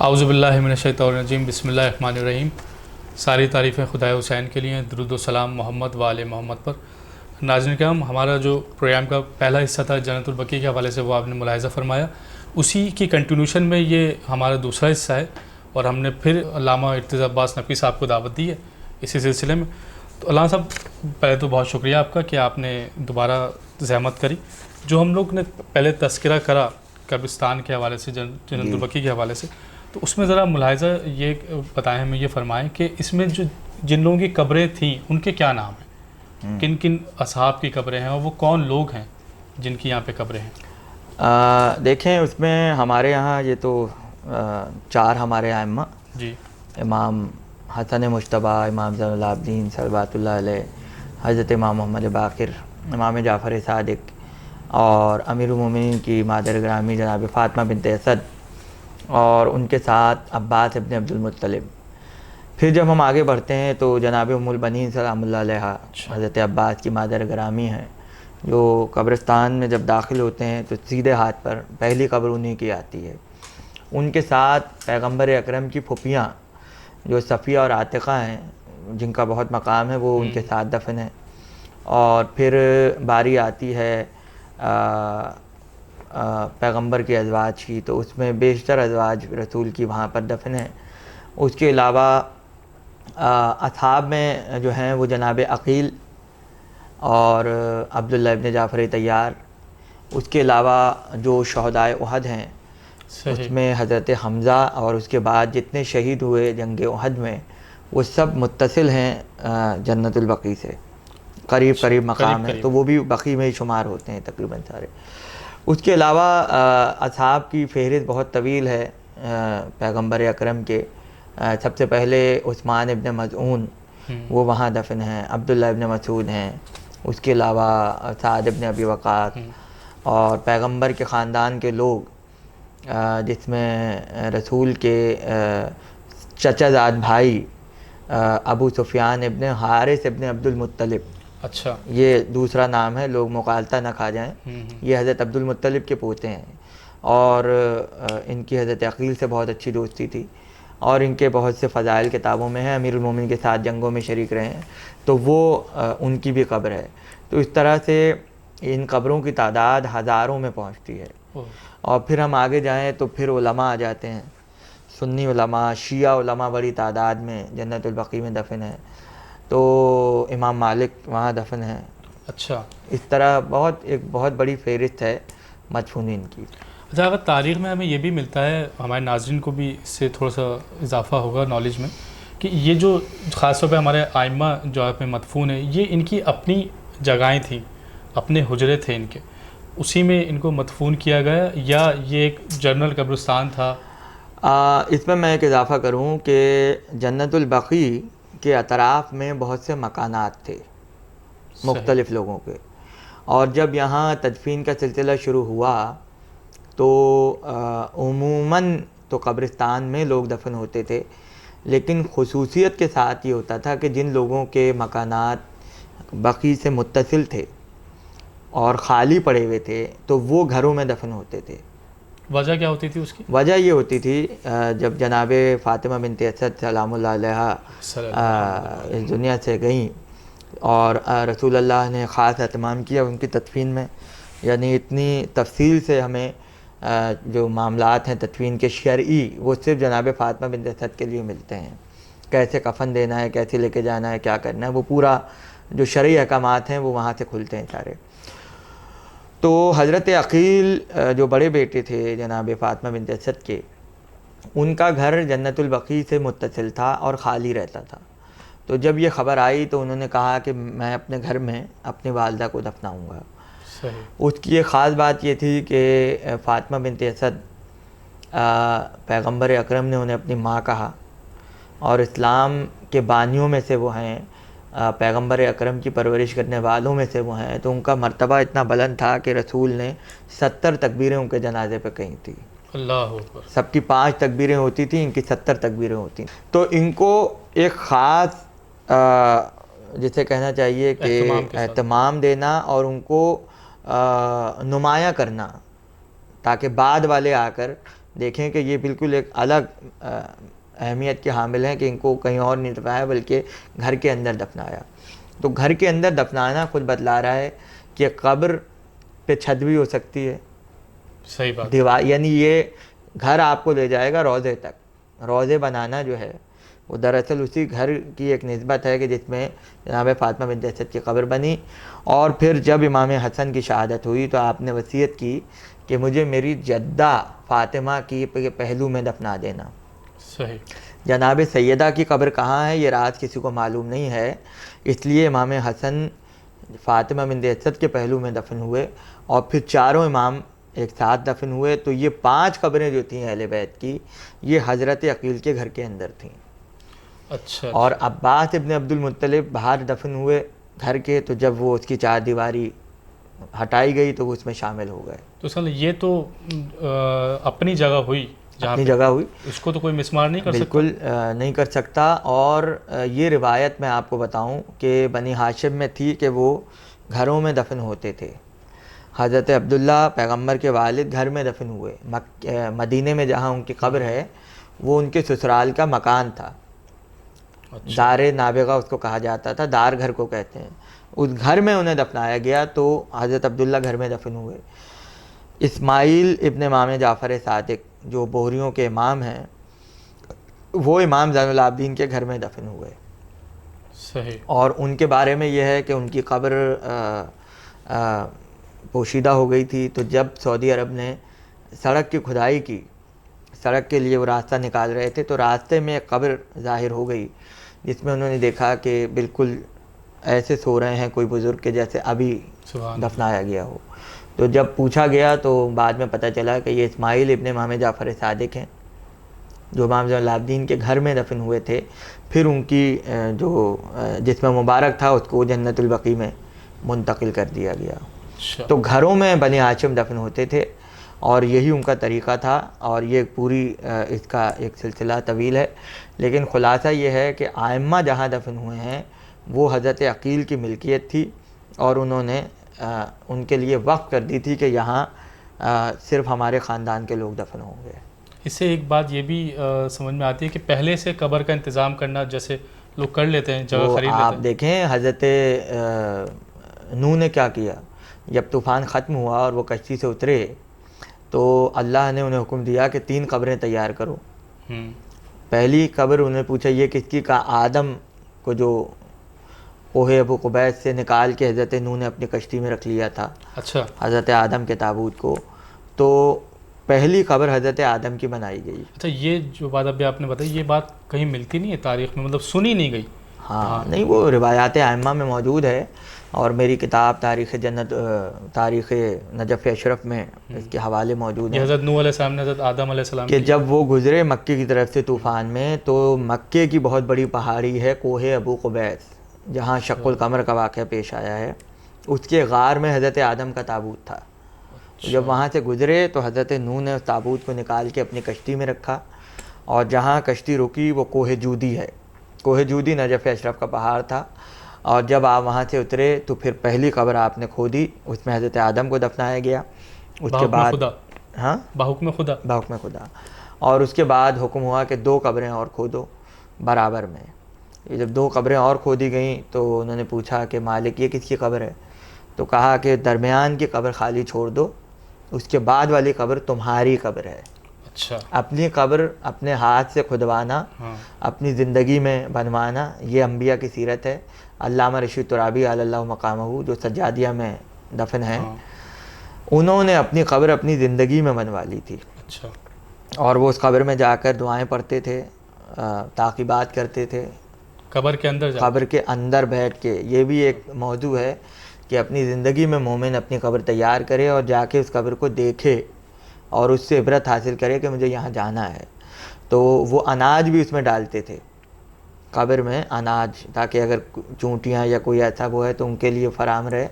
اعوذ باللہ من الشیطان الرجیم، بسم اللہ الرحمن الرحیم۔ ساری تعریفیں خدائے حسین کے لیے، درود و سلام محمد و آل محمد پر۔ ناظرین کرام، ہمارا جو پروگرام کا پہلا حصہ تھا جنت البقیع کے حوالے سے، وہ آپ نے ملاحظہ فرمایا، اسی کی کنٹینیوشن میں یہ ہمارا دوسرا حصہ ہے، اور ہم نے پھر علامہ ارتضیٰ عباس نقوی صاحب کو دعوت دی ہے اسی سلسلے میں۔ تو علامہ صاحب، پہلے تو بہت شکریہ آپ کا کہ آپ نے دوبارہ زحمت کری۔ جو ہم لوگ نے پہلے تذکرہ کرا قبرستان کے حوالے سے، جنت البقیع کے حوالے سے، تو اس میں ذرا ملاحظہ یہ بتائیں، ہمیں یہ فرمائیں کہ اس میں جن لوگوں کی قبریں تھیں ان کے کیا نام ہیں، کن کن اصحاب کی قبریں ہیں، اور وہ کون لوگ ہیں جن کی یہاں پہ قبریں ہیں؟ دیکھیں، اس میں ہمارے یہاں یہ تو چار ہمارے ائمہ، جی، امام حسن مجتبی، امام زین العابدین صلوات اللہ علیہ، حضرت امام محمد باقر، امام جعفر صادق، اور امیر المومنین کی مادر گرامی جناب فاطمہ بنت اسد، اور ان کے ساتھ عباس ابن عبد المطلب۔ پھر جب ہم آگے بڑھتے ہیں تو جناب ام البنین سلام اللہ علیہ، حضرت عباس کی مادر گرامی ہیں، جو قبرستان میں جب داخل ہوتے ہیں تو سیدھے ہاتھ پر پہلی قبر انہی کی آتی ہے۔ ان کے ساتھ پیغمبر اکرم کی پھوپھیاں جو صفیہ اور عاتقہ ہیں، جن کا بہت مقام ہے، وہ ان کے ساتھ دفن ہیں۔ اور پھر باری آتی ہے پیغمبر کے ازواج کی، تو اس میں بیشتر ازواج رسول کی وہاں پر دفن ہیں۔ اس کے علاوہ اصحاب میں جو ہیں وہ جناب عقیل اور عبداللہ ابن جعفر طیار۔ اس کے علاوہ جو شہدائے احد ہیں، اس میں حضرت حمزہ اور اس کے بعد جتنے شہید ہوئے جنگ احد میں، وہ سب متصل ہیں جنت البقیع سے، قریب مقام ہے، تو وہ بھی بقیع میں ہی شمار ہوتے ہیں تقریباً سارے۔ اس کے علاوہ اصحاب کی فہرست بہت طویل ہے پیغمبر اکرم کے۔ سب سے پہلے عثمان ابن مظعون، وہ وہاں دفن ہیں۔ عبداللہ ابن مسعود ہیں۔ اس کے علاوہ سعد ابن ابی وقاص، اور پیغمبر کے خاندان کے لوگ، جس میں رسول کے چچا زاد بھائی ابو سفیان ابن حارث ابن عبد المطلب، اچھا، یہ دوسرا نام ہے، لوگ مغالطہ نہ کھا جائیں، یہ حضرت عبد المطلب کے پوتے ہیں، اور ان کی حضرت عقیل سے بہت اچھی دوستی تھی، اور ان کے بہت سے فضائل کتابوں میں ہیں، امیر المومنین کے ساتھ جنگوں میں شریک رہے ہیں، تو وہ ان کی بھی قبر ہے۔ تو اس طرح سے ان قبروں کی تعداد ہزاروں میں پہنچتی ہے۔ اور پھر ہم آگے جائیں تو پھر علماء آ جاتے ہیں، سنی علماء، شیعہ علماء بڑی تعداد میں جنت البقیع میں دفن ہیں۔ تو امام مالک وہاں دفن ہیں۔ اچھا، اس طرح ایک بہت بڑی فہرست ہے مدفونین کی۔ اچھا، اگر تاریخ میں ہمیں یہ بھی ملتا ہے، ہمارے ناظرین کو بھی اس سے تھوڑا سا اضافہ ہوگا نالج میں، کہ یہ جو خاص طور پہ ہمارے ائمہ جو آپ میں مدفون ہیں، یہ ان کی اپنی جگہیں تھیں، اپنے حجرے تھے ان کے، اسی میں ان کو مدفون کیا گیا، یا یہ ایک جنرل قبرستان تھا؟ اس میں ایک اضافہ کروں کہ جنت البقیع کے اطراف میں بہت سے مکانات تھے مختلف لوگوں کے، اور جب یہاں تدفین کا سلسلہ شروع ہوا تو عموماً تو قبرستان میں لوگ دفن ہوتے تھے، لیکن خصوصیت کے ساتھ یہ ہوتا تھا کہ جن لوگوں کے مکانات بقیع سے متصل تھے اور خالی پڑے ہوئے تھے تو وہ گھروں میں دفن ہوتے تھے۔ وجہ کیا ہوتی تھی اس کی؟ وجہ یہ ہوتی تھی، جب جناب فاطمہ بنت اسد سلام اللہ علیہ اس دنیا سے گئیں، اور رسول اللہ نے خاص اہتمام کیا ان کی تدفین میں، یعنی اتنی تفصیل سے ہمیں جو معاملات ہیں تدفین کے شرعی، وہ صرف جناب فاطمہ بنت اسد کے لیے ملتے ہیں۔ کیسے کفن دینا ہے، کیسے لے کے جانا ہے، کیا کرنا ہے، وہ پورا جو شرعی احکامات ہیں وہ وہاں سے کھلتے ہیں سارے۔ تو حضرت عقیل جو بڑے بیٹے تھے جناب فاطمہ بنت اسد کے، ان کا گھر جنت البقیع سے متصل تھا اور خالی رہتا تھا۔ تو جب یہ خبر آئی تو انہوں نے کہا کہ میں اپنے گھر میں اپنی والدہ کو دفناؤں گا۔ اس کی ایک خاص بات یہ تھی کہ فاطمہ بنت اسد، پیغمبر اکرم نے انہیں اپنی ماں کہا، اور اسلام کے بانیوں میں سے وہ ہیں، پیغمبر اکرم کی پرورش کرنے والوں میں سے وہ ہیں، تو ان کا مرتبہ اتنا بلند تھا کہ رسول نے 70 تکبیریں ان کے جنازے پہ کہی تھی۔ اللہ اکبر۔ سب کی 5 تکبیریں ہوتی تھیں، ان کی 70 تکبیریں ہوتی تھیں۔ تو ان کو ایک خاص جسے کہنا چاہیے کہ اہتمام دینا اور ان کو نمایاں کرنا، تاکہ بعد والے آ کر دیکھیں کہ یہ بالکل ایک الگ اہمیت کے حامل ہیں کہ ان کو کہیں اور نہیں دفنایا بلکہ گھر کے اندر دفنایا. تو گھر کے اندر دفنانا خود بتلا رہا ہے کہ قبر پہ چھت بھی ہو سکتی ہے, صحیح بات. دیوار, یعنی یہ گھر آپ کو لے جائے گا روضے تک. روضے بنانا جو ہے وہ دراصل اسی گھر کی ایک نسبت ہے کہ جس میں جناب فاطمہ بنت اسد کی قبر بنی. اور پھر جب امام حسن کی شہادت ہوئی تو آپ نے وصیت کی کہ مجھے میری جدہ فاطمہ کی پہلو میں دفنا دینا. صحیح. جناب سیدہ کی قبر کہاں ہے یہ راز کسی کو معلوم نہیں ہے, اس لیے امام حسن فاطمہ بنت اسد کے پہلو میں دفن ہوئے اور پھر چاروں امام ایک ساتھ دفن ہوئے. تو یہ 5 قبریں جو تھیں اہل بیت کی یہ حضرت عقیل کے گھر کے اندر تھیں. اچھا. اور عباس ابن عبد المطلب باہر دفن ہوئے گھر کے, تو جب وہ اس کی 4 دیواری ہٹائی گئی تو وہ اس میں شامل ہو گئے. تو سر یہ تو اپنی جگہ ہوئی, جہاں اپنی جگہ ہوئی, اس کو تو کوئی مسمار نہیں کر سکتا. بالکل نہیں کر سکتا. اور یہ روایت میں آپ کو بتاؤں کہ بنی ہاشم میں تھی کہ وہ گھروں میں دفن ہوتے تھے. حضرت عبداللہ پیغمبر کے والد گھر میں دفن ہوئے. مدینے میں جہاں ان کی قبر ہے وہ ان کے سسرال کا مکان تھا. دار نابغہ اس کو کہا جاتا تھا, دار گھر کو کہتے ہیں. اس گھر میں انہیں دفنایا گیا تو حضرت عبداللہ گھر میں دفن ہوئے. اسماعیل ابن امام جعفر صادق جو بوہریوں کے امام ہیں وہ امام زین العابدین کے گھر میں دفن ہوئے. صحیح. اور ان کے بارے میں یہ ہے کہ ان کی قبر پوشیدہ ہو گئی تھی. تو جب سعودی عرب نے سڑک کی کھدائی کی, سڑک کے لیے وہ راستہ نکال رہے تھے, تو راستے میں ایک قبر ظاہر ہو گئی جس میں انہوں نے دیکھا کہ بالکل ایسے سو رہے ہیں کوئی بزرگ کے جیسے ابھی دفنایا گیا ہو. تو جب پوچھا گیا تو بعد میں پتہ چلا کہ یہ اسماعیل ابن امام جعفر صادق ہیں جو امام زین العابدین کے گھر میں دفن ہوئے تھے. پھر ان کی جو جسم مبارک تھا اس کو جنت البقیع میں منتقل کر دیا گیا. تو گھروں میں بنی ہاشم دفن ہوتے تھے اور یہی ان کا طریقہ تھا. اور یہ پوری اس کا ایک سلسلہ طویل ہے, لیکن خلاصہ یہ ہے کہ ائمہ جہاں دفن ہوئے ہیں وہ حضرت عقیل کی ملکیت تھی اور انہوں نے ان کے لیے وقف کر دی تھی کہ یہاں صرف ہمارے خاندان کے لوگ دفن ہوں گے. اس سے ایک بات یہ بھی سمجھ میں آتی ہے کہ پہلے سے قبر کا انتظام کرنا جیسے لوگ کر لیتے ہیں, جگہ خرید لیتے ہیں. آپ دیکھیں حضرت نوح نے کیا کیا, جب طوفان ختم ہوا اور وہ کشتی سے اترے تو اللہ نے انہیں حکم دیا کہ 3 قبریں تیار کرو. پہلی قبر انہیں پوچھا یہ کس کی, کا آدم کو جو کوہ ابو قبیس سے نکال کے حضرت نوح نے اپنی کشتی میں رکھ لیا تھا. اچھا. حضرت آدم کے تابوت کو, تو پہلی قبر حضرت آدم کی بنائی گئی. اچھا, یہ جو بات ابھی آپ نے بتائی یہ بات کہیں ملتی نہیں ہے تاریخ میں, مطلب سنی نہیں گئی. ہاں نہیں, وہ روایات ائمہ میں موجود ہے اور میری کتاب تاریخ جنت تاریخ نجف اشرف میں اس کے حوالے موجود ہیں. حضرت نوح علیہ السلام نے حضرت آدم علیہ السلام کہ جب وہ گزرے مکے کی طرف سے طوفان میں تو مکے کی بہت بڑی پہاڑی ہے کوہ ابو قبیس جہاں شق القمر کا واقعہ پیش آیا ہے, اس کے غار میں حضرت آدم کا تابوت تھا. جب وہاں سے گزرے تو حضرت نوح نے اس تابوت کو نکال کے اپنی کشتی میں رکھا اور جہاں کشتی رکی وہ کوہ جودی ہے. کوہ جودی نجف اشرف کا پہاڑ تھا. اور جب آپ وہاں سے اترے تو پھر پہلی قبر آپ نے کھودی, اس میں حضرت آدم کو دفنایا گیا. اس کے بعد ہاں بحکم خدا, بحکم خدا. اور اس کے بعد حکم ہوا کہ 2 قبریں اور کھودو برابر میں. یہ جب 2 قبریں اور کھودی گئیں تو انہوں نے پوچھا کہ مالک یہ کس کی قبر ہے, تو کہا کہ درمیان کی قبر خالی چھوڑ دو, اس کے بعد والی قبر تمہاری قبر ہے. اچھا. اپنی قبر اپنے ہاتھ سے کھدوانا, اپنی زندگی میں بنوانا, یہ انبیاء کی سیرت ہے. علامہ رشید ترابی علی اللہ مقامہ جو سجادیہ میں دفن ہیں انہوں نے اپنی قبر اپنی زندگی میں بنوا لی تھی. اچھا. اور وہ اس قبر میں جا کر دعائیں پڑھتے تھے, تعقیبات کرتے تھے قبر کے اندر قبر کے اندر بیٹھ کے. یہ بھی ایک موضوع ہے کہ اپنی زندگی میں مومن اپنی قبر تیار کرے اور جا کے اس قبر کو دیکھے اور اس سے عبرت حاصل کرے کہ مجھے یہاں جانا ہے. تو وہ اناج بھی اس میں ڈالتے تھے قبر میں, اناج, تاکہ اگر چونٹیاں یا کوئی ایسا وہ ہے تو ان کے لیے فراہم رہے.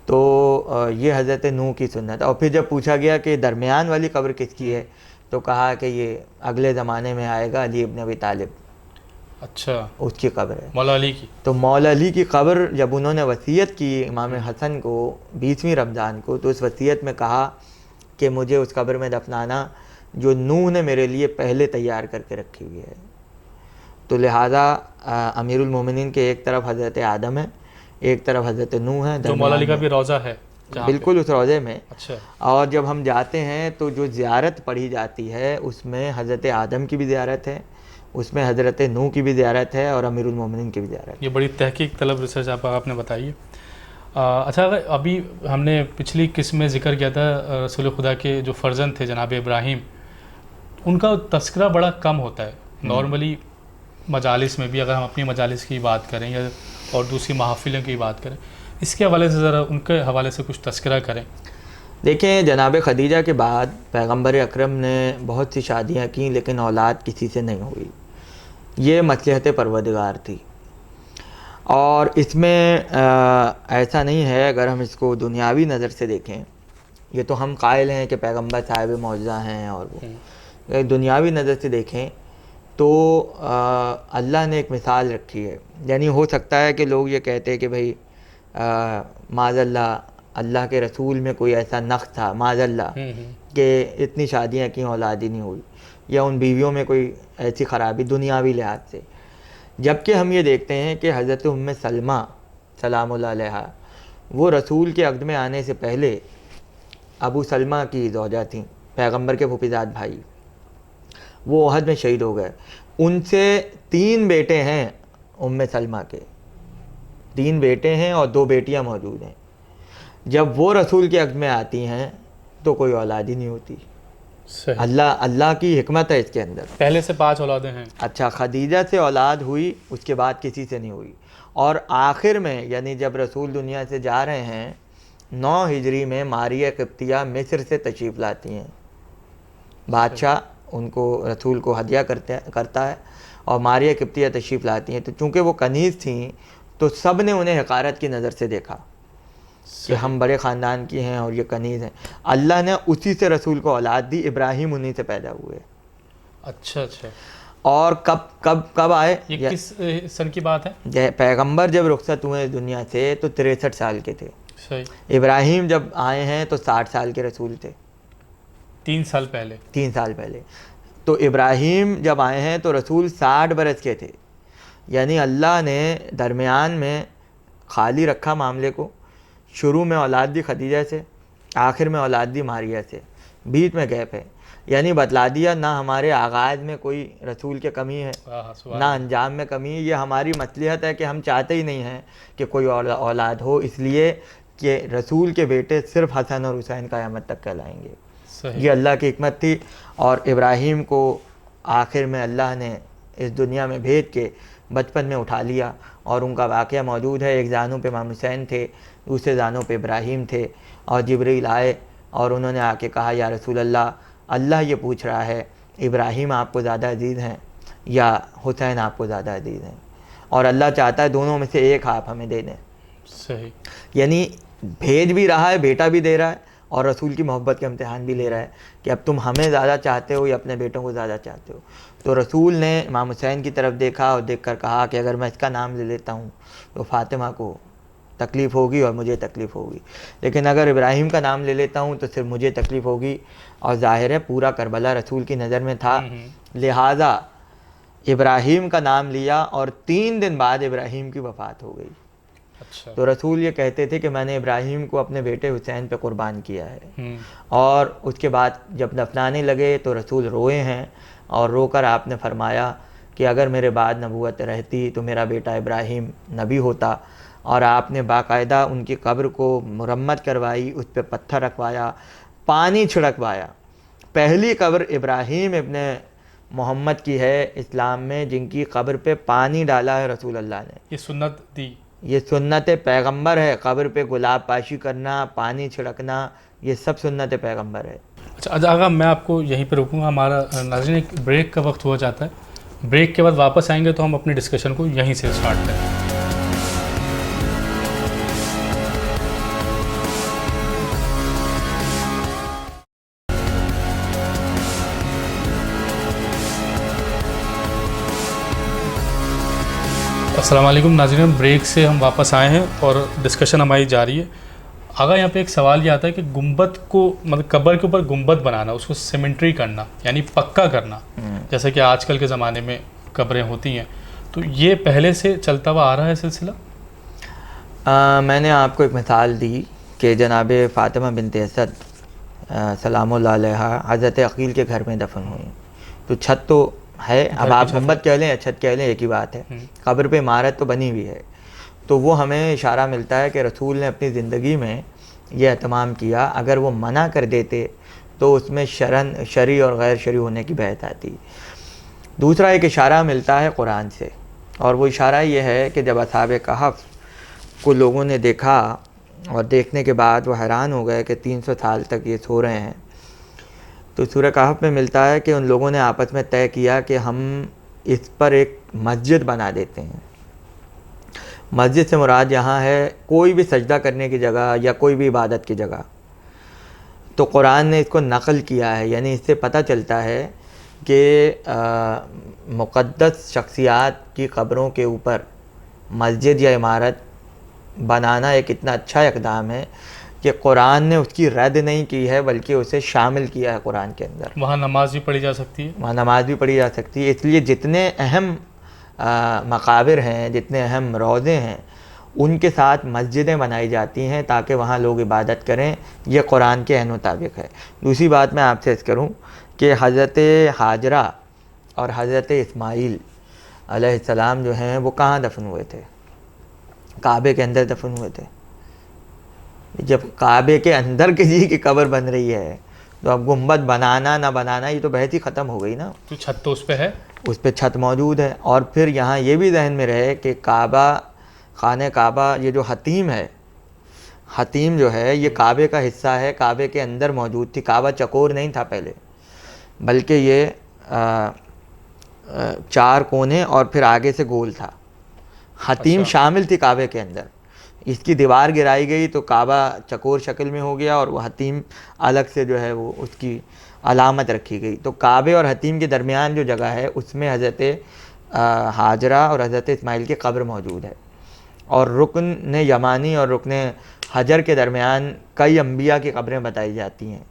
تو یہ حضرت نوح کی سنت. اور پھر جب پوچھا گیا کہ درمیان والی قبر کس کی ہے تو کہا کہ یہ اگلے زمانے میں آئے گا علی ابن ابی طالب. اچھا. اس کی قبر ہے, مولا علی کی. تو مولا علی کی قبر جب انہوں نے وصیت کی امام حسن کو 20ویں رمضان کو, تو اس وصیت میں کہا کہ مجھے اس قبر میں دفنانا جو نوح نے میرے لیے پہلے تیار کر کے رکھی ہوئی ہے. تو لہٰذا امیر المومنین کے ایک طرف حضرت آدم ہے، ایک طرف حضرت نوح ہے، جو مولا علی کا بھی روضہ ہے بالکل اس روضے میں. اچھا. اور جب ہم جاتے ہیں تو جو زیارت پڑھی جاتی ہے اس میں حضرت آدم کی بھی زیارت ہے، اس میں حضرت نوح کی بھی زیارت ہے، اور امیر المومنین کی بھی زیارت. یہ بڑی تحقیق طلب ریسرچ آپ نے بتائی ہے. اچھا، ابھی ہم نے پچھلی قسم میں ذکر کیا تھا رسول خدا کے جو فرزند تھے جناب ابراہیم، ان کا تذکرہ بڑا کم ہوتا ہے نارملی مجالس میں بھی. اگر ہم اپنی مجالس کی بات کریں یا اور دوسری محافلوں کی بات کریں، اس کے حوالے سے ذرا ان کے حوالے سے کچھ تذکرہ کریں. دیکھیں، جناب خدیجہ کے بعد پیغمبر اکرم نے بہت سی شادیاں کیں لیکن اولاد کسی سے نہیں ہوئی. یہ مصلحت پروردگار تھی. اور اس میں ایسا نہیں ہے، اگر ہم اس کو دنیاوی نظر سے دیکھیں، یہ تو ہم قائل ہیں کہ پیغمبر صاحب معجزہ ہیں، اور وہ دنیاوی نظر سے دیکھیں تو اللہ نے ایک مثال رکھی ہے. یعنی ہو سکتا ہے کہ لوگ یہ کہتے ہیں کہ بھئی معاذ اللہ، اللہ کے رسول میں کوئی ایسا نقص تھا معاذ اللہ کہ اتنی شادیاں کی اولاد ہی نہیں ہوئی، یا ان بیویوں میں کوئی ایسی خرابی دنیاوی لحاظ سے. جبکہ ہم یہ دیکھتے ہیں کہ حضرت ام سلمہ سلام اللہ علیہا وہ رسول کے عقد میں آنے سے پہلے ابو سلمہ کی زوجہ تھیں، پیغمبر کے پھوپھیزاد بھائی. وہ احد میں شہید ہو گئے. ان سے 3 بیٹے ہیں ام سلمہ کے، 3 بیٹے ہیں اور 2 بیٹیاں موجود ہیں. جب وہ رسول کے عقد میں آتی ہیں تو کوئی اولاد ہی نہیں ہوتی. اللہ کی حکمت ہے اس کے اندر. پہلے سے 5 اولادیں ہیں. اچھا، خدیجہ سے اولاد ہوئی، اس کے بعد کسی سے نہیں ہوئی. اور آخر میں یعنی جب رسول دنیا سے جا رہے ہیں 9 ہجری میں ماریہ قبطیہ مصر سے تشریف لاتی ہیں. بادشاہ ان کو رسول کو ہدیہ کرتا ہے اور ماریہ قبطیہ تشریف لاتی ہیں. تو چونکہ وہ کنیز تھیں تو سب نے انہیں حقارت کی نظر سے دیکھا کہ ہم بڑے خاندان کی ہیں اور یہ کنیز ہیں. اللہ نے اسی سے رسول کو اولاد دی. ابراہیم انہی سے پیدا ہوئے. اچھا اچھا. اور کب آئے؟ یہ کس سن کی بات ہے؟ پیغمبر جب رخصت ہوئے دنیا سے تو 63 سال کے تھے. صحیح. ابراہیم جب آئے ہیں تو 60 سال کے رسول تھے. 3 سال پہلے. 3 سال پہلے. تو ابراہیم جب آئے ہیں تو رسول 60 برس کے تھے. یعنی اللہ نے درمیان میں خالی رکھا معاملے کو. شروع میں اولاد دی خدیجہ سے، آخر میں اولاد دی ماریہ سے، بیچ میں گیپ ہے. یعنی بتلا دیا نہ ہمارے آغاز میں کوئی رسول کی کمی ہے نہ انجام میں کمی ہے. یہ ہماری مصلحت ہے کہ ہم چاہتے ہی نہیں ہیں کہ کوئی اولاد ہو، اس لیے کہ رسول کے بیٹے صرف حسن اور حسین قیامت تک کہلائیں گے. یہ اللہ کی حکمت تھی. اور ابراہیم کو آخر میں اللہ نے اس دنیا میں بھیج کے بچپن میں اٹھا لیا، اور ان کا واقعہ موجود ہے. ایک زانوں پہ امام حسین تھے، دوسرے زانوں پہ ابراہیم تھے، اور جبریل آئے اور انہوں نے آ کے کہا یا رسول اللہ، اللہ یہ پوچھ رہا ہے ابراہیم آپ کو زیادہ عزیز ہیں یا حسین آپ کو زیادہ عزیز ہیں، اور اللہ چاہتا ہے دونوں میں سے ایک آپ ہمیں دے دیں. صحیح. یعنی بھیج بھی رہا ہے، بیٹا بھی دے رہا ہے، اور رسول کی محبت کا امتحان بھی لے رہا ہے کہ اب تم ہمیں زیادہ چاہتے ہو یا اپنے بیٹوں کو زیادہ چاہتے ہو. تو رسول نے امام حسین کی طرف دیکھا اور دیکھ کر کہا کہ اگر میں اس کا نام لے لیتا ہوں تو فاطمہ کو تکلیف ہوگی اور مجھے تکلیف ہوگی، لیکن اگر ابراہیم کا نام لے لیتا ہوں تو صرف مجھے تکلیف ہوگی. اور ظاہر ہے پورا کربلا رسول کی نظر میں تھا، لہٰذا ابراہیم کا نام لیا اور 3 دن بعد ابراہیم کی وفات ہو گئی. تو رسول یہ کہتے تھے کہ میں نے ابراہیم کو اپنے بیٹے حسین پہ قربان کیا ہے. اور اس کے بعد جب دفنانے لگے تو رسول روئے ہیں، اور رو کر آپ نے فرمایا کہ اگر میرے بعد نبوت رہتی تو میرا بیٹا ابراہیم نبی ہوتا. اور آپ نے باقاعدہ ان کی قبر کو مرمت کروائی، اس پہ پتھر رکھوایا، پانی چھڑکوایا. پہلی قبر ابراہیم ابن محمد کی ہے اسلام میں جن کی قبر پہ پانی ڈالا ہے رسول اللہ نے. یہ سنت دی، یہ سنت پیغمبر ہے. قبر پہ گلاب پاشی کرنا، پانی چھڑکنا، یہ سب سنت پیغمبر ہے. اچھا آغا، میں آپ کو یہیں پہ رکوں گا. ہمارا ناظرین ایک بریک کا وقت ہو جاتا ہے. بریک کے بعد واپس آئیں گے تو ہم اپنی ڈسکشن کو یہیں سے اسٹارٹ کریں. السلام علیکم ناظرین، بریک سے ہم واپس آئے ہیں اور ڈسکشن ہماری جاری ہے. آگا یہاں پہ ایک سوال یہ آتا ہے کہ گنبد کو مطلب قبر کے اوپر گنبد بنانا، اس کو سیمنٹری کرنا یعنی پکا کرنا، جیسے کہ آج کل کے زمانے میں قبریں ہوتی ہیں، تو یہ پہلے سے چلتا ہوا آ رہا ہے سلسلہ؟ میں نے آپ کو ایک مثال دی کہ جناب فاطمہ بنت اسد سلام اللہ علیہ حضرت عقیل کے گھر میں دفن ہوئی، تو چھت تو ہے، اب آپ گنبد کہہ لیں یا چھت کہہ لیں ایک ہی بات ہے، قبر پہ عمارت تو بنی ہوئی ہے، تو وہ ہمیں اشارہ ملتا ہے کہ رسول نے اپنی زندگی میں یہ اہتمام کیا، اگر وہ منع کر دیتے تو اس میں شرعی اور غیر شرعی ہونے کی بحث آتی۔ دوسرا ایک اشارہ ملتا ہے قرآن سے، اور وہ اشارہ یہ ہے کہ جب اصحاب کہف کو لوگوں نے دیکھا اور دیکھنے کے بعد وہ حیران ہو گئے کہ 300 سال تک یہ سو رہے ہیں، تو سورہ کہف میں ملتا ہے کہ ان لوگوں نے آپس میں طے کیا کہ ہم اس پر ایک مسجد بنا دیتے ہیں۔ مسجد سے مراد یہاں ہے کوئی بھی سجدہ کرنے کی جگہ یا کوئی بھی عبادت کی جگہ، تو قرآن نے اس کو نقل کیا ہے، یعنی اس سے پتہ چلتا ہے کہ مقدس شخصیات کی قبروں کے اوپر مسجد یا عمارت بنانا ایک اتنا اچھا اقدام ہے کہ قرآن نے اس کی رد نہیں کی ہے بلکہ اسے شامل کیا ہے قرآن کے اندر۔ وہاں نماز بھی پڑھی جا سکتی ہے، وہاں نماز بھی پڑھی جا سکتی ہے، اس لیے جتنے اہم مقابر ہیں، جتنے اہم روضے ہیں، ان کے ساتھ مسجدیں بنائی جاتی ہیں تاکہ وہاں لوگ عبادت کریں، یہ قرآن کے عین مطابق ہے۔ دوسری بات میں آپ سے عرض کروں کہ حضرت ہاجرہ اور حضرت اسماعیل علیہ السلام جو ہیں وہ کہاں دفن ہوئے تھے؟ کعبے کے اندر دفن ہوئے تھے۔ جب کعبے کے اندر کسی کی قبر بن رہی ہے تو اب گنبد بنانا نہ بنانا یہ تو بحث ہی ختم ہو گئی نا، تو چھت تو اس پہ ہے، اس پہ چھت موجود ہے۔ اور پھر یہاں یہ بھی ذہن میں رہے کہ کعبہ، خانہ کعبہ، یہ جو حتیم ہے، حتیم جو ہے یہ کعبے کا حصہ ہے، کعبے کے اندر موجود تھی۔ کعبہ چکور نہیں تھا پہلے، بلکہ یہ 4 کونے اور پھر آگے سے گول تھا۔ حتیم شامل تھی کعبے کے اندر، اس کی دیوار گرائی گئی تو کعبہ چکور شکل میں ہو گیا اور وہ حتیم الگ سے جو ہے وہ اس کی علامت رکھی گئی۔ تو کعبے اور حتیم کے درمیان جو جگہ ہے اس میں حضرت ہاجرہ اور حضرت اسماعیل کی قبر موجود ہے، اور رکن یمانی اور رکن حجر کے درمیان کئی انبیاء کی قبریں بتائی جاتی ہیں۔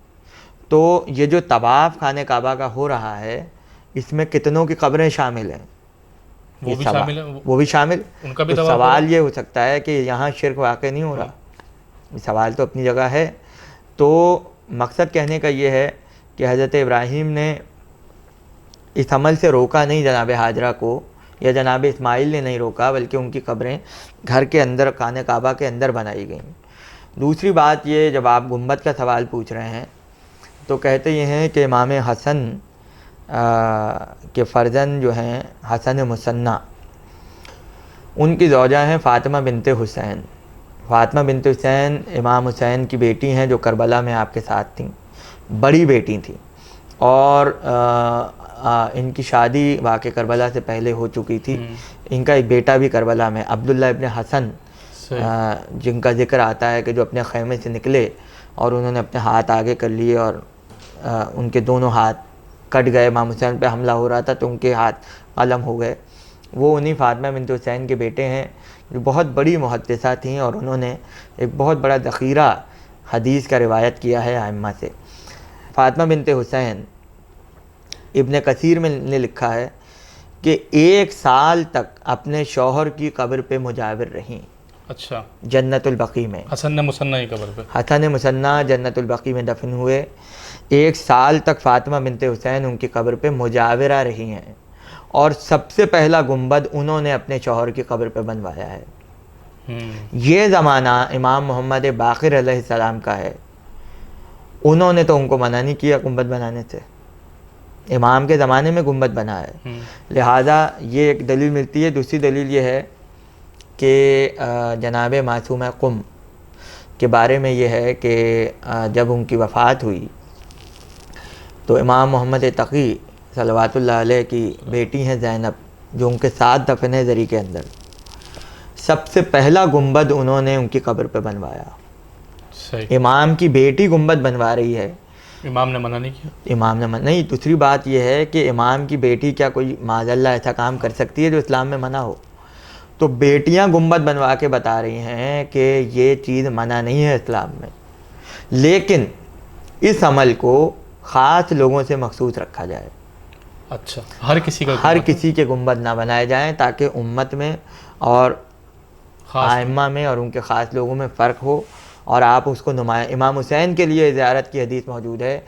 تو یہ جو طواف خانہ کعبہ کا ہو رہا ہے اس میں کتنوں کی قبریں شامل ہیں؟ وہ بھی شامل ہے، وہ بھی شامل۔ ان کا بھی تو سوال یہ ہو سکتا ہے کہ یہاں شرک واقع نہیں ہو رہا؟ سوال تو اپنی جگہ ہے۔ تو مقصد کہنے کا یہ ہے کہ حضرت ابراہیم نے اس عمل سے روکا نہیں جناب ہاجرہ کو، یا جناب اسماعیل نے نہیں روکا، بلکہ ان کی قبریں گھر کے اندر خانہ کعبہ کے اندر بنائی گئیں۔ دوسری بات یہ، جب آپ گنبد کا سوال پوچھ رہے ہیں تو کہتے یہ ہیں کہ امام حسن کے فرزند جو ہیں حسن مثنیٰ، ان کی زوجہ ہیں فاطمہ بنت حسین۔ فاطمہ بنت حسین امام حسین کی بیٹی ہیں جو کربلا میں آپ کے ساتھ تھیں، بڑی بیٹی تھیں، اور ان کی شادی واقع کربلا سے پہلے ہو چکی تھی۔ ان کا ایک بیٹا بھی کربلا میں، عبداللہ ابن حسن، جن کا ذکر آتا ہے کہ جو اپنے خیمے سے نکلے اور انہوں نے اپنے ہاتھ آگے کر لیے اور ان کے دونوں ہاتھ کٹ گئے، امام حسین پہ حملہ ہو رہا تھا تو ان کے ہاتھ قلم ہو گئے۔ وہ انہی فاطمہ بنت حسین کے بیٹے ہیں جو بہت بڑی محدثہ تھیں، اور انہوں نے ایک بہت بڑا ذخیرہ حدیث کا روایت کیا ہے ائمہ سے۔ فاطمہ بنت حسین، ابن کثیر میں نے لکھا ہے کہ 1 سال تک اپنے شوہر کی قبر پہ مجاور رہیں۔ اچھا، جنت البقیع میں حسن مثنیٰ کی قبر پہ، حسن مثنیٰ جنت البقیع میں دفن ہوئے۔ 1 سال تک فاطمہ بنت حسین ان کی قبر پہ مجاورہ رہی ہیں، اور سب سے پہلا گنبد انہوں نے اپنے شوہر کی قبر پہ بنوایا ہے۔ یہ زمانہ امام محمد باقر علیہ السلام کا ہے، انہوں نے تو ان کو منع نہیں کیا گنبد بنانے سے، امام کے زمانے میں گنبد بنا ہے، لہٰذا یہ ایک دلیل ملتی ہے۔ دوسری دلیل یہ ہے کہ جناب معصومہ قم کے بارے میں یہ ہے کہ جب ان کی وفات ہوئی تو امام محمد تقی صلوات اللہ علیہ کی بیٹی ہیں زینب، جو ان کے ساتھ دفن ہے زری کے اندر، سب سے پہلا گنبد انہوں نے ان کی قبر پہ بنوایا۔ صحیح، امام کی بیٹی گنبد بنوا رہی ہے، امام نے منع نہیں کیا، امام نے منع نہیں۔ دوسری بات یہ ہے کہ امام کی بیٹی کیا کوئی معاذ اللہ ایسا کام کر سکتی ہے جو اسلام میں منع ہو؟ تو بیٹیاں گنبد بنوا کے بتا رہی ہیں کہ یہ چیز منع نہیں ہے اسلام میں، لیکن اس عمل کو خاص لوگوں سے مخصوص رکھا جائے. اچھا، ہر کسی کا ہر کسی کے گنبد نہ بنائے جائیں تاکہ امت میں اور خاص آئمہ میں اور ان کے خاص لوگوں میں فرق ہو اور آپ اس کو نمایاں. امام حسین کے لیے زیارت کی حدیث موجود ہے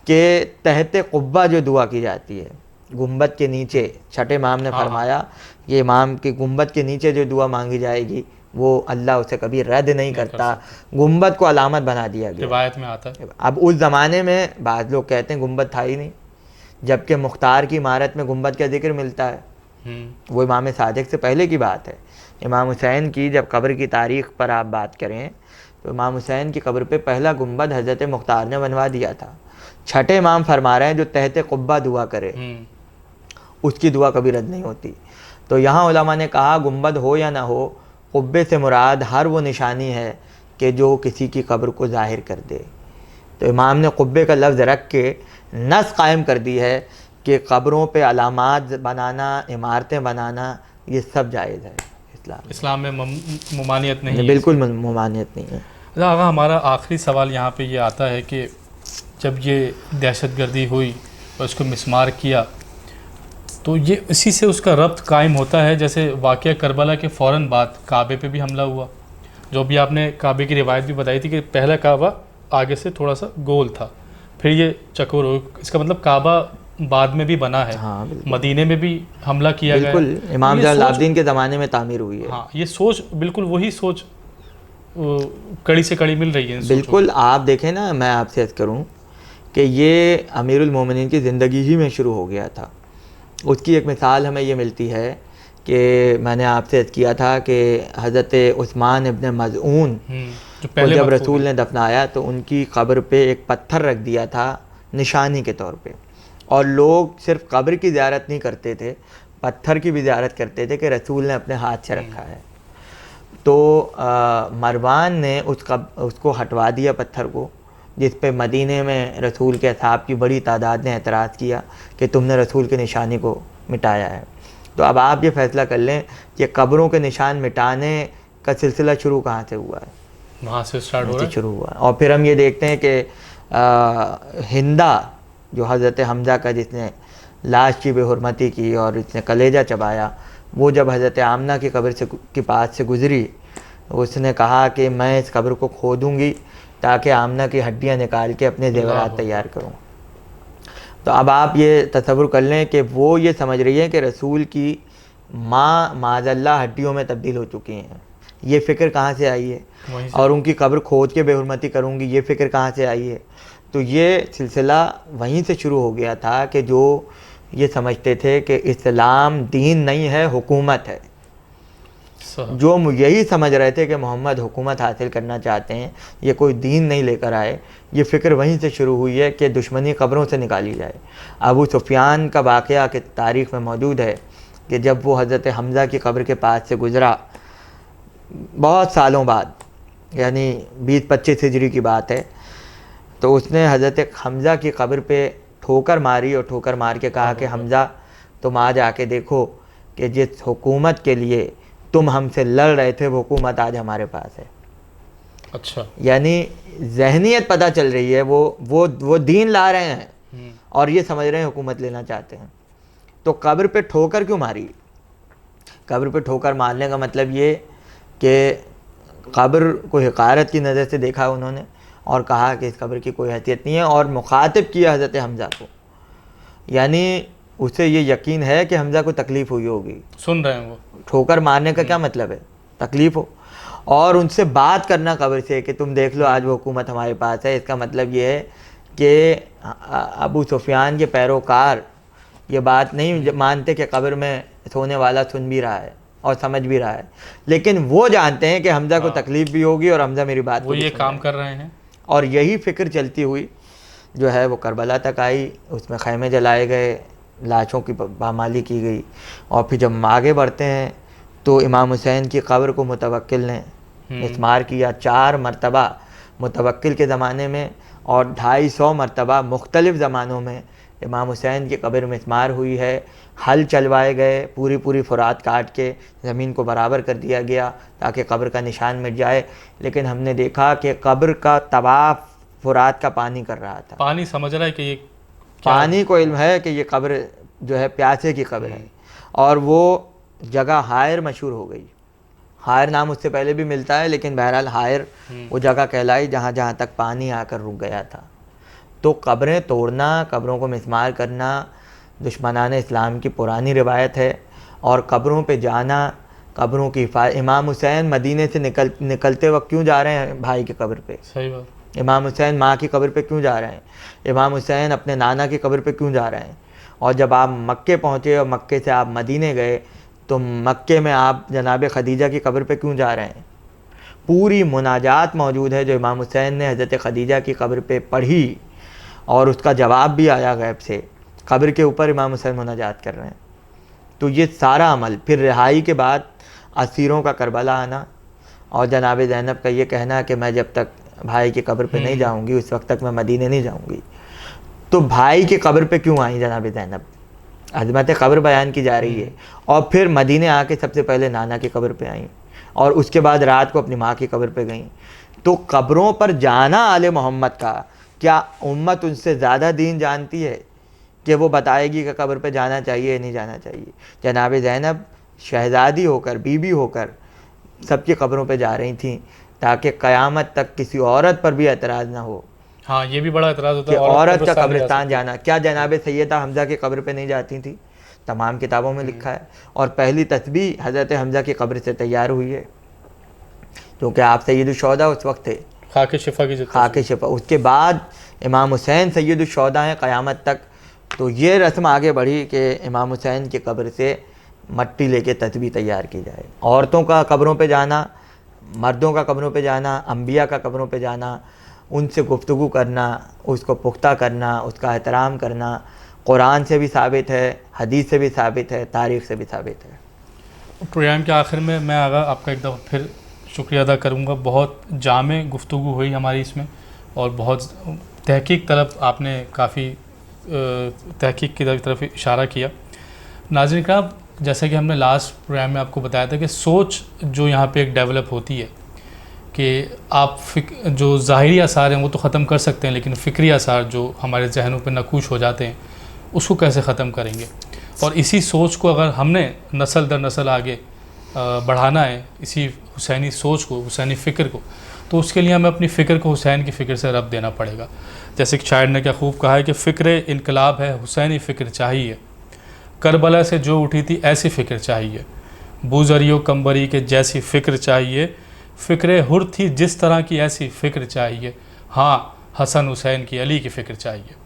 کہ تحت قبہ جو دعا کی جاتی ہے گنبد کے نیچے، چھٹے امام نے فرمایا کہ امام کے گنبد کے نیچے جو دعا مانگی جائے گی وہ اللہ اسے کبھی رد نہیں کرتا. گنبد کو علامت بنا دیا گیا. روایت میں آتا ہے. اب اس زمانے میں بعض لوگ کہتے ہیں گنبد تھا ہی نہیں، جبکہ مختار کی عمارت میں گنبد کا ذکر ملتا ہے. وہ امام صادق سے پہلے کی بات ہے. امام حسین کی جب قبر کی تاریخ پر آپ بات کریں تو امام حسین کی قبر پہ پہلا گنبد حضرت مختار نے بنوا دیا تھا. چھٹے امام فرما رہے ہیں جو تحت قبہ دعا کرے اس کی دعا کبھی رد نہیں ہوتی. تو یہاں علماء نے کہا گنبد ہو یا نہ ہو، قبے سے مراد ہر وہ نشانی ہے کہ جو کسی کی قبر کو ظاہر کر دے. تو امام نے قبے کا لفظ رکھ کے نص قائم کر دی ہے کہ قبروں پہ علامات بنانا، عمارتیں بنانا، یہ سب جائز ہے. اسلام میں ممانعت نہیں ہے، بالکل ممانعت نہیں ہے. آغا ہمارا آخری سوال یہاں پہ یہ آتا ہے کہ جب یہ دہشت گردی ہوئی اور اس کو مسمار کیا تو یہ اسی سے اس کا ربط قائم ہوتا ہے. جیسے واقعہ کربلا کے فوراً بعد کعبے پہ بھی حملہ ہوا، جو بھی آپ نے کعبے کی روایت بھی بتائی تھی کہ پہلا کعبہ آگے سے تھوڑا سا گول تھا، پھر یہ چکور ہو. اس کا مطلب کعبہ بعد میں بھی بنا ہے. مدینے میں بھی حملہ کیا گیا، بالکل امام زین العابدین کے زمانے میں تعمیر ہوئی ہے. ہاں، یہ سوچ بالکل وہی سوچ کڑی سے کڑی مل رہی ہے. بالکل آپ دیکھیں نا، میں آپ سے عرض کروں کہ یہ امیر المومنین کی زندگی ہی میں شروع ہو گیا تھا. اس کی ایک مثال ہمیں یہ ملتی ہے کہ میں نے آپ سے عرض کیا تھا کہ حضرت عثمان ابن مظعون کو جب رسول نے دفنایا تو ان کی قبر پہ ایک پتھر رکھ دیا تھا نشانی کے طور پہ، اور لوگ صرف قبر کی زیارت نہیں کرتے تھے، پتھر کی بھی زیارت کرتے تھے کہ رسول نے اپنے ہاتھ سے رکھا ہے. تو مروان نے اس کو ہٹوا دیا پتھر کو، جس پہ مدینے میں رسول کے اصحاب کی بڑی تعداد نے اعتراض کیا کہ تم نے رسول کے نشانی کو مٹایا ہے. تو اب آپ یہ فیصلہ کر لیں کہ قبروں کے نشان مٹانے کا سلسلہ شروع کہاں سے ہوا ہے؟ وہاں سے سٹارٹ ہو رہا ہے، شروع ہوا. اور پھر ہم یہ دیکھتے ہیں کہ ہندا جو حضرت حمزہ کا جس نے لاش کی بے حرمتی کی اور اس نے کلیجہ چبایا، وہ جب حضرت آمنہ کی قبر کے پاس سے گزری اس نے کہا کہ میں اس قبر کو کھودوں گی تاکہ آمنہ کی ہڈیاں نکال کے اپنے زیورات تیار کروں. تو اب آپ یہ تصور کر لیں کہ وہ یہ سمجھ رہی ہے کہ رسول کی ماں معاذ اللہ ہڈیوں میں تبدیل ہو چکی ہیں. یہ فکر کہاں سے آئی ہے؟ اور ان کی قبر کھود کے بے حرمتی کروں گی، یہ فکر کہاں سے آئی ہے؟ تو یہ سلسلہ وہیں سے شروع ہو گیا تھا کہ جو یہ سمجھتے تھے کہ اسلام دین نہیں ہے، حکومت ہے. جو یہی سمجھ رہے تھے کہ محمد حکومت حاصل کرنا چاہتے ہیں، یہ کوئی دین نہیں لے کر آئے. یہ فکر وہیں سے شروع ہوئی ہے کہ دشمنی قبروں سے نکالی جائے. ابو سفیان کا واقعہ کہ تاریخ میں موجود ہے کہ جب وہ حضرت حمزہ کی قبر کے پاس سے گزرا بہت سالوں بعد، یعنی 20-25 ہجری کی بات ہے، تو اس نے حضرت حمزہ کی قبر پہ ٹھوکر ماری اور ٹھوکر مار کے کہا کہ حمزہ تم آج آ کے دیکھو کہ جس حکومت کے لیے تم ہم سے لڑ رہے تھے وہ حکومت آج ہمارے پاس ہے. اچھا، یعنی ذہنیت پتہ چل رہی ہے، وہ دین لا رہے ہیں اور یہ سمجھ رہے ہیں حکومت لینا چاہتے ہیں. تو قبر پہ ٹھوکر کیوں ماری؟ قبر پہ ٹھوکر مارنے کا مطلب یہ کہ قبر کو حقارت کی نظر سے دیکھا انہوں نے اور کہا کہ اس قبر کی کوئی حیثیت نہیں ہے، اور مخاطب کیا حضرت حمزہ کو. یعنی اسے یہ یقین ہے کہ حمزہ کو تکلیف ہوئی ہوگی. سن رہے ہیں وہ. ٹھوکر مارنے کا کیا مطلب ہے؟ تکلیف ہو. اور ان سے بات کرنا قبر سے کہ تم دیکھ لو آج وہ حکومت ہمارے پاس ہے. اس کا مطلب یہ ہے کہ ابو سفیان کے پیروکار یہ بات نہیں مانتے کہ قبر میں سونے والا سن بھی رہا ہے اور سمجھ بھی رہا ہے، لیکن وہ جانتے ہیں کہ حمزہ کو تکلیف بھی ہوگی اور حمزہ میری بات وہ یہ کام کر رہے ہیں. اور یہی فکر چلتی ہوئی جو ہے وہ کربلا تک آئی. اس میں خیمے جلائے گئے، لاشوں کی پامالی کی گئی. اور پھر جب آگے بڑھتے ہیں تو امام حسین کی قبر کو متوکل نے مسمار کیا 4 مرتبہ متوکل کے زمانے میں، اور 250 مرتبہ مختلف زمانوں میں امام حسین کی قبر مسمار ہوئی ہے، ہل چلوائے گئے، پوری فرات کاٹ کے زمین کو برابر کر دیا گیا تاکہ قبر کا نشان مٹ جائے، لیکن ہم نے دیکھا کہ قبر کا طواف فرات کا پانی کر رہا تھا۔ پانی سمجھ رہا ہے کہ یہ پانی کو علم ہے کہ یہ قبر جو ہے پیاسے کی قبر ہے، اور وہ جگہ حائر مشہور ہو گئی۔ حائر نام اس سے پہلے بھی ملتا ہے، لیکن بہرحال حائر وہ جگہ کہلائی جہاں تک پانی آ کر رک گیا تھا۔ تو قبریں توڑنا، قبروں کو مسمار کرنا دشمنان اسلام کی پرانی روایت ہے، اور قبروں پہ جانا، قبروں کی امام حسین مدینے سے نکلتے وقت کیوں جا رہے ہیں بھائی کی قبر پہ؟ صحیح بات۔ امام حسین ماں کی قبر پہ کیوں جا رہے ہیں؟ امام حسین اپنے نانا کی قبر پہ کیوں جا رہے ہیں؟ اور جب آپ مکے پہنچے اور مکے سے آپ مدینے گئے تو مکے میں آپ جناب خدیجہ کی قبر پہ کیوں جا رہے ہیں؟ پوری مناجات موجود ہے جو امام حسین نے حضرت خدیجہ کی قبر پہ پڑھی، اور اس کا جواب بھی آیا غیب سے، قبر کے اوپر امام حسین مناجات کر رہے ہیں۔ تو یہ سارا عمل، پھر رہائی کے بعد اسیروں کا کربلا آنا، اور جناب زینب کا یہ کہنا کہ میں جب تک بھائی کی قبر پہ نہیں جاؤں گی اس وقت تک میں مدینے نہیں جاؤں گی۔ تو بھائی کی قبر پہ کیوں آئیں جناب زینب؟ عظمت قبر بیان کی جا رہی ہے، اور پھر مدینے آ کے سب سے پہلے نانا کی قبر پہ آئیں، اور اس کے بعد رات کو اپنی ماں کی قبر پہ گئیں۔ تو قبروں پر جانا آل محمد کا، کیا امت ان سے زیادہ دین جانتی ہے کہ وہ بتائے گی کہ قبر پہ جانا چاہیے یا نہیں جانا چاہیے؟ جناب زینب شہزادی ہو کر، بی بی ہو کر سب کی قبروں پہ جا رہی تھیں تاکہ قیامت تک کسی عورت پر بھی اعتراض نہ ہو ہاں یہ بھی بڑا اعتراض ہوتا کہ ہے عورت کا قبرستان جانا۔ کیا جناب سیدہ حمزہ کی قبر پہ نہیں جاتی تھی؟ تمام کتابوں میں لکھا ہے، اور پہلی تسبیح حضرت حمزہ کی قبر سے تیار ہوئی ہے، کیونکہ آپ سید الشہداء اس وقت تھے، خاک شفا کی خاک شفا۔ اس کے بعد امام حسین سید الشہداء ہیں قیامت تک۔ تو یہ رسم آگے بڑھی کہ امام حسین کی قبر سے مٹی لے کے تسبیح تیار کی جائے۔ عورتوں کا قبروں پہ جانا، مردوں کا قبروں پہ جانا، انبیاء کا قبروں پہ جانا، ان سے گفتگو کرنا، اس کو پختہ کرنا، اس کا احترام کرنا، قرآن سے بھی ثابت ہے، حدیث سے بھی ثابت ہے، تاریخ سے بھی ثابت ہے۔ پروگرام کے آخر میں میں آگا آپ کا ایک دفعہ پھر شکریہ ادا کروں گا۔ بہت جامع گفتگو ہوئی ہماری اس میں، اور بہت تحقیق طلب، آپ نے کافی تحقیق کی طرف اشارہ کیا۔ ناظرین کرام، جیسا کہ ہم نے لاسٹ پروگرام میں آپ کو بتایا تھا کہ سوچ جو یہاں پہ ایک ڈیولپ ہوتی ہے کہ آپ جو ظاہری آثار ہیں وہ تو ختم کر سکتے ہیں، لیکن فکری آثار جو ہمارے ذہنوں پہ نقوش ہو جاتے ہیں اس کو کیسے ختم کریں گے؟ اور اسی سوچ کو اگر ہم نے نسل در نسل آگے بڑھانا ہے، اسی حسینی سوچ کو، حسینی فکر کو، تو اس کے لیے ہمیں اپنی فکر کو حسین کی فکر سے ربط دینا پڑے گا۔ جیسے کہ شاعر نے کیا خوب کہا ہے کہ فکر انقلاب ہے حسینی فکر چاہیے، کربلا سے جو اٹھی تھی ایسی فکر چاہیے، بوزریو کمبری کے جیسی فکر چاہیے، فکر حر تھی جس طرح کی ایسی فکر چاہیے، ہاں حسن حسین کی علی کی فکر چاہیے۔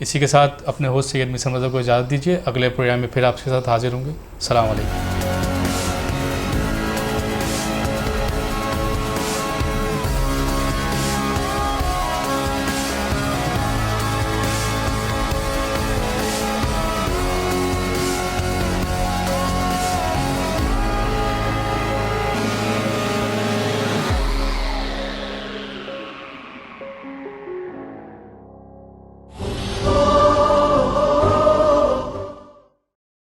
اسی کے ساتھ اپنے ہوسٹ سید مصر مرزا کو اجازت دیجیے، اگلے پروگرام میں پھر آپ کے ساتھ حاضر ہوں گے۔ السلام علیکم۔